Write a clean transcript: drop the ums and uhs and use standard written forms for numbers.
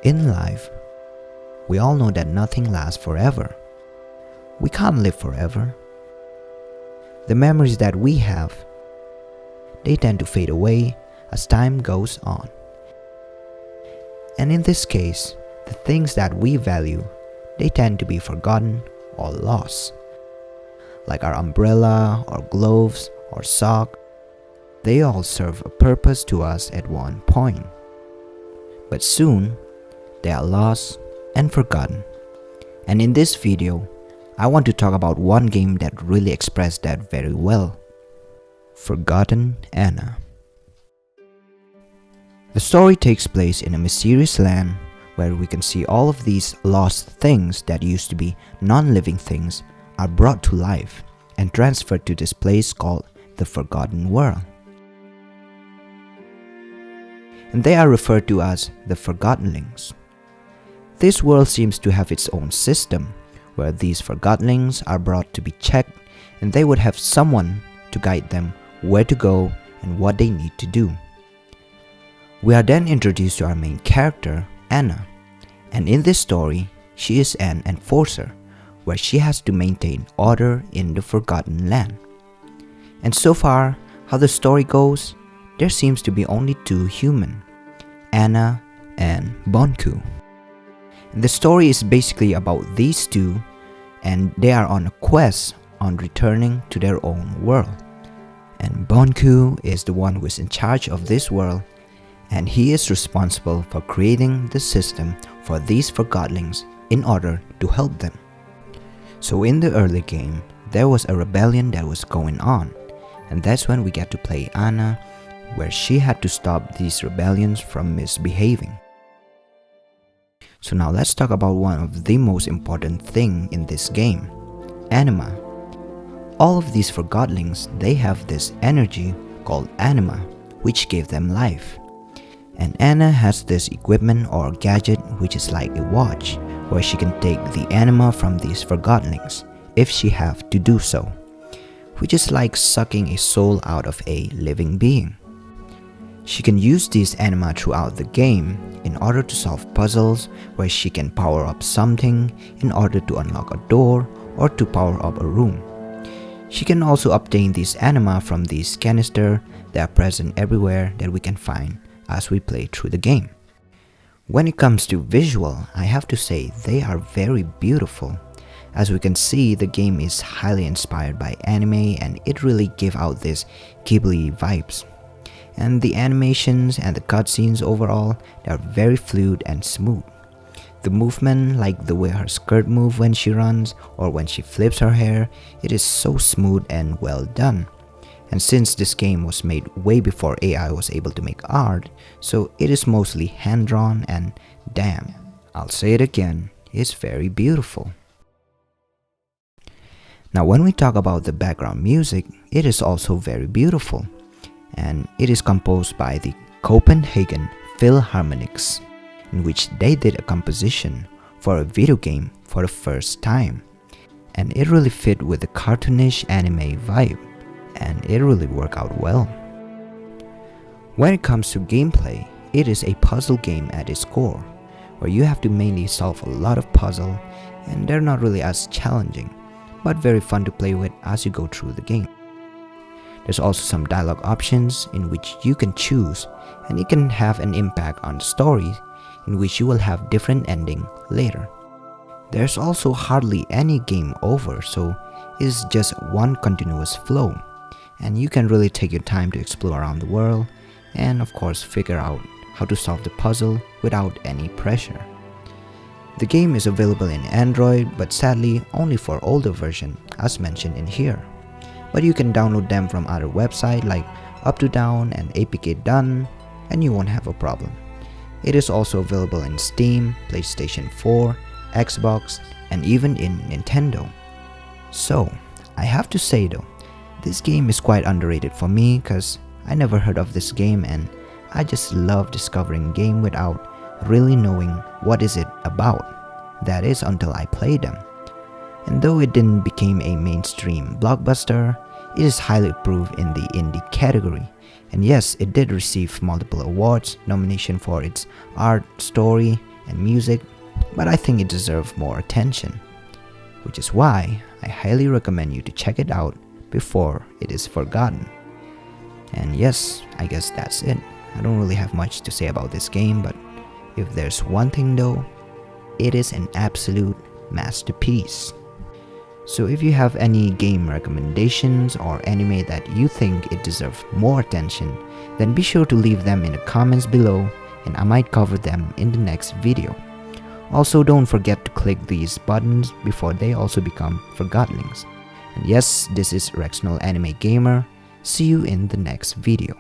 In life, we all know that nothing lasts forever. We can't live forever. The memories that we have, they tend to fade away as time goes on. And in this case, the things that we value, they tend to be forgotten or lost. Like our umbrella or gloves or sock, they all serve a purpose to us at one point. But soon, they are lost and forgotten. And in this video, I want to talk about one game that really expressed that very well. Forgotton Anne. The story takes place in a mysterious land where we can see all of these lost things that used to be non-living things are brought to life and transferred to this place called the Forgotten World. And they are referred to as the Forgottenlings. This world seems to have its own system where these Forgottenlings are brought to be checked, and they would have someone to guide them where to go and what they need to do. We are then introduced to our main character, Anna, and in this story, she is an enforcer where she has to maintain order in the Forgotten Land. And so far, how the story goes, there seems to be only two humans, Anna and Bonku. The story is basically about these two, and they are on a quest on returning to their own world. And Bonku is the one who is in charge of this world, and he is responsible for creating the system for these Forgottenlings in order to help them. So in the early game, there was a rebellion that was going on, and that's when we get to play Anna, where she had to stop these rebellions from misbehaving. So now let's talk about one of the most important thing in this game, Anima. All of these Forgottenlings, they have this energy called Anima, which gave them life. And Anna has this equipment or gadget which is like a watch, where she can take the Anima from these Forgottenlings if she have to do so, which is like sucking a soul out of a living being. She can use these Anima throughout the game in order to solve puzzles where she can power up something in order to unlock a door or to power up a room. She can also obtain these Anima from these canisters that are present everywhere that we can find as we play through the game. When it comes to visual, I have to say they are very beautiful. As we can see, the game is highly inspired by anime and it really gives out this Ghibli vibes. And the animations and the cutscenes overall, they are very fluid and smooth. The movement, like the way her skirt moves when she runs or when she flips her hair, it is so smooth and well done. And since this game was made way before AI was able to make art, so it is mostly hand-drawn and damn, I'll say it again, it's very beautiful. Now when we talk about the background music, it is also very beautiful. And it is composed by the Copenhagen Philharmonics, in which they did a composition for a video game for the first time. And it really fit with the cartoonish anime vibe, and it really worked out well. When it comes to gameplay, it is a puzzle game at its core, where you have to mainly solve a lot of puzzles, and they're not really as challenging, but very fun to play with as you go through the game. There's also some dialogue options in which you can choose, and it can have an impact on the story in which you will have different ending later. There's also hardly any game over, so it's just one continuous flow, and you can really take your time to explore around the world and of course figure out how to solve the puzzle without any pressure. The game is available in Android, but sadly only for older version as mentioned in here. But you can download them from other websites like Up2Down and APK Done, and you won't have a problem. It is also available in Steam, PlayStation 4, Xbox, and even in Nintendo. So, I have to say though, this game is quite underrated for me because I never heard of this game and I just love discovering game without really knowing what is it about. That is until I play them. And though it didn't become a mainstream blockbuster, it is highly approved in the indie category. And yes, it did receive multiple awards, nomination for its art, story, and music, but I think it deserves more attention, which is why I highly recommend you to check it out before it is forgotten. And yes, I guess that's it. I don't really have much to say about this game, but if there's one thing though, it is an absolute masterpiece. So if you have any game recommendations or anime that you think it deserves more attention, then be sure to leave them in the comments below and I might cover them in the next video. Also, don't forget to click these buttons before they also become Forgottlings. And yes, this is Rexnal Anime Gamer. See you in the next video.